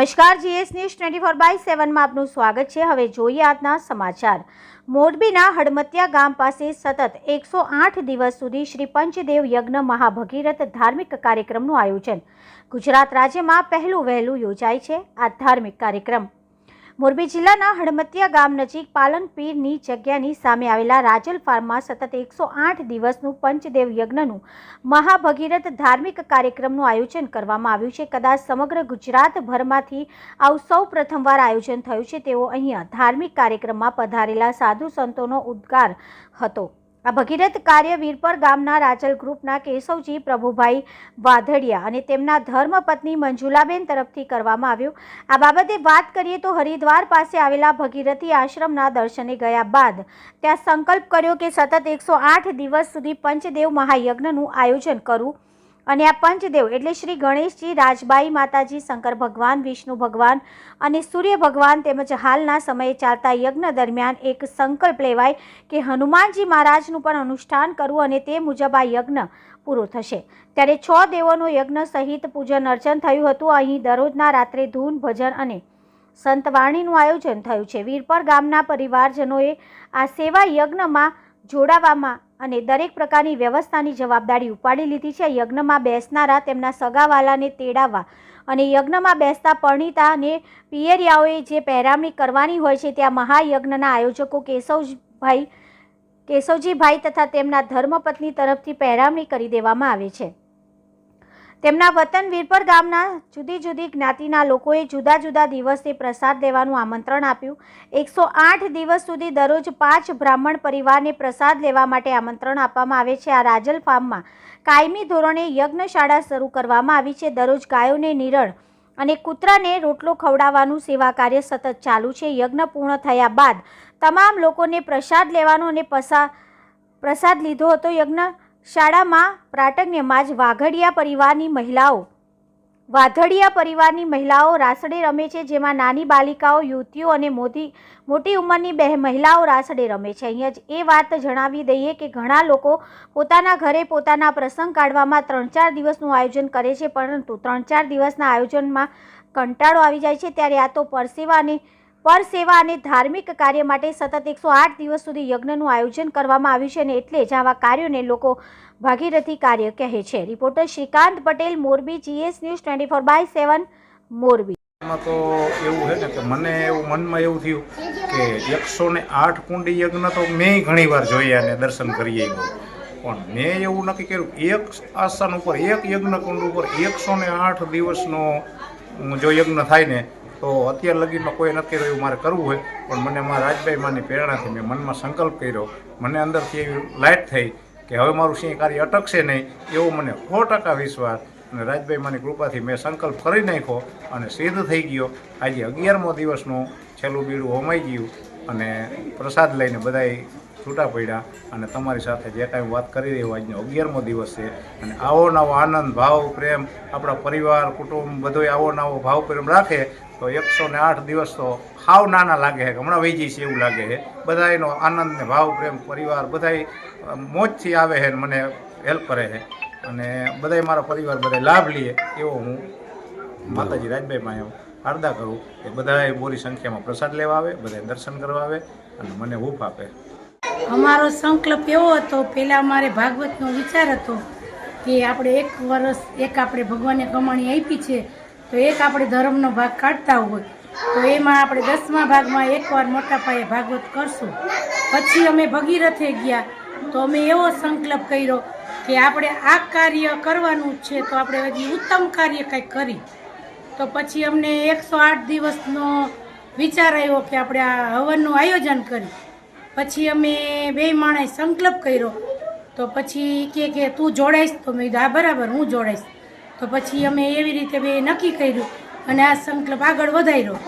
નમસ્કાર, GS news 24/7 માં આપનું સ્વાગત છે। હવે જોઈએ આજના સમાચાર। મોરબીના હડમતિયા ગામ પાસે સતત 108 દિવસ સુધી શ્રી પંચદેવ યજ્ઞ મહાભગીરથ ધાર્મિક કાર્યક્રમનું આયોજન ગુજરાત રાજ્યમાં પહેલું વહેલું યોજાય છે। આ ધાર્મિક કાર્યક્રમ મોરબી જિલ્લાના હડમતિયા ગામ નજીક પાલનપીરની જગ્યાની સામે આવેલા રાજલ ફાર્મમાં સતત 108 દિવસનું પંચદેવ યજ્ઞનું મહાભગીરથ ધાર્મિક કાર્યક્રમનું આયોજન કરવામાં આવ્યું છે। કદાચ સમગ્ર ગુજરાતભરમાંથી આવું સૌ પ્રથમવાર આયોજન થયું છે તેવો અહીંયા ધાર્મિક કાર્યક્રમમાં પધારેલા સાધુ સંતોનો ઉદ્ગાર હતો। આ ભગીરથ કાર્ય વીરપર ગામના રાજલ ગ્રુપના કેશવજી પ્રભુભાઈ વાધડિયા અને તેમના ધર્મપત્ની મંજુલાબેન તરફથી કરવામાં આવ્યું। આ બાબતે વાત કરીએ તો હરિદ્વાર પાસે આવેલા ભગીરથી આશ્રમના દર્શને ગયા બાદ ત્યાં સંકલ્પ કર્યો કે સતત 108 દિવસ સુધી પંચદેવ મહાયજ્ઞનું આયોજન કરું અને આ પંચદેવ એટલે શ્રી ગણેશજી, રાજબાઈ માતાજી, શંકર ભગવાન, વિષ્ણુ ભગવાન અને સૂર્ય ભગવાન તેમજ હાલના સમયે ચાલતા યજ્ઞ દરમિયાન એક સંકલ્પ લેવાય કે હનુમાનજી મહારાજનું પણ અનુષ્ઠાન કરવું અને તે મુજબ આ યજ્ઞ પૂરો થશે। ત્યારે 6 દેવોનો યજ્ઞ સહિત પૂજન અર્ચન થયું હતું। અહીં દરરોજના રાત્રે ધૂન, ભજન અને સંતવાણીનું આયોજન થયું છે। વીરપર ગામના પરિવારજનોએ આ સેવા યજ્ઞમાં જોડાવામાં અને દરેક પ્રકારની વ્યવસ્થાની જવાબદારી ઉપાડી લીધી છે। યજ્ઞમાં બેસનારા તેમના સગાવાલાને તેડાવવા અને યજ્ઞમાં બેસતા પરણિતા અને પિયરિયાઓએ જે પહેરામણી કરવાની હોય છે ત્યાં મહાયજ્ઞના આયોજકો કેશવજીભાઈ તથા તેમના ધર્મપત્ની તરફથી પહેરામણી કરી દેવામાં આવે છે। તેમના વતન વીરપર ગામના જુદી જુદી જ્ઞાતિના લોકોએ જુદા જુદા દિવસે પ્રસાદ લેવાનું આમંત્રણ આપ્યું। 108 દિવસ સુધી દરરોજ 5 બ્રાહ્મણ પરિવારને પ્રસાદ લેવા માટે આમંત્રણ આપવામાં આવે છે। આ રાજલ ફાર્મમાં કાયમી ધોરણે યજ્ઞશાળા શરૂ કરવામાં આવી છે। દરરોજ ગાયોને નિરણ અને કૂતરાને રોટલો ખવડાવવાનું સેવા કાર્ય સતત ચાલુ છે। યજ્ઞ પૂર્ણ થયા બાદ તમામ લોકોને પ્રસાદ લેવાનો અને પ્રસાદ લીધો હતો। યજ્ઞશાળામાં પ્રાટગ્યમાં જ વાઘડિયા પરિવારની મહિલાઓ રાસડે રમે છે, જેમાં નાની બાલિકાઓ, યુવતીઓ અને મોટી ઉંમરની મહિલાઓ રાસડે રમે છે। અહીંયા જ એ વાત જણાવી દઈએ કે ઘણા લોકો પોતાના ઘરે પોતાના પ્રસંગ કાઢવામાં 3-4 દિવસનું આયોજન કરે છે, પરંતુ 3-4 દિવસના આયોજનમાં કંટાળો આવી જાય છે। ત્યારે આ તો પરસેવા અને ધાર્મિક કાર્ય માટે સતત 108 દિવસ સુધી યજ્ઞનું આયોજન કરવામાં આવ્યું છે અને એટલે જ આવા કાર્યોને લોકો ભાગીરથી કાર્ય કહે છે। Reporter Shrikant Patel, Morbi, GS news 24/7 Morbi. તો એવું છે ને કે મને એવું મનમાં એવું થયું કે 108 કુંડી યજ્ઞ તો મેં ઘણી વાર જોયા અને દર્શન કરીએ, પણ મેં એવું નક્કી કર્યું એક આસન ઉપર, એક યજ્ઞ કુંડ ઉપર 108 દિવસનો જો યજ્ઞ થાય ને તો અત્યાર લગીમાં કોઈ નક્કી રહ્યું મારે કરવું હોય, પણ મને મારા રાજભાઈ માની પ્રેરણાથી મેં મનમાં સંકલ્પ કર્યો। મને અંદરથી એવી લાઈટ થઈ કે હવે મારું સિંહ કાર્ય અટકશે નહીં એવો મને 100% વિશ્વાસ અને રાજભાઈ માની કૃપાથી મેં સંકલ્પ કરી નાખ્યો અને સિદ્ધ થઈ ગયો। આજે 11મો દિવસનું છેલ્લું બીડું હોમાઈ ગયું અને પ્રસાદ લઈને બધાએ છૂટા પડ્યા અને તમારી સાથે જે કાંઈ વાત કરી રહ્યો આજનો 11મો દિવસ છે અને આવો નવો આનંદ, ભાવ, પ્રેમ આપણા પરિવાર, કુટુંબ બધોય આવો નવો ભાવ પ્રેમ રાખે તો 108 દિવસ તો હાવ નાના લાગે છે, હમણાં વહી જઈશ એવું લાગે છે। બધાયનો આનંદ ને ભાવ પ્રેમ પરિવાર બધાય મોજથી આવે છે, મને હેલ્પ કરે છે અને બધાય મારા પરિવાર બધાય લાભ લે એવો હું માતાજી રાજભાઈમાં આરદા કરું કે બધાય મોરી સંખ્યામાં પ્રસાદ લેવા આવે, બધાય દર્શન કરવા આવે અને મને હૂફ આપે। અમારો સંકલ્પ એવો હતો, પહેલાં અમારે ભાગવતનો વિચાર હતો કે આપણે એક વર્ષ આપણે ભગવાનને કમાણી આપી છે તો એક આપણે ધર્મનો ભાગ કાઢતા હોય તો એમાં આપણે 10મા ભાગમાં એકવાર મોટા પાયે ભાગવત કરશું। પછી અમે ભગીરથે ગયા તો અમે એવો સંકલ્પ કર્યો કે આપણે આ કાર્ય કરવાનું છે તો આપણે હજી ઉત્તમ કાર્ય કંઈક કરી, તો પછી અમને 108 દિવસનો વિચાર આવ્યો કે આપણે આ હવનનું આયોજન કરી। પછી અમે 2 માણસે સંકલ્પ કર્યો તો પછી કે તું જોડાઈશ, તો મેં કીધું હા બરાબર હું જોડાઈશ। તો પછી અમે એવી રીતે બે નક્કી કર્યું અને આ સંકલ્પ આગળ વધાર્યો।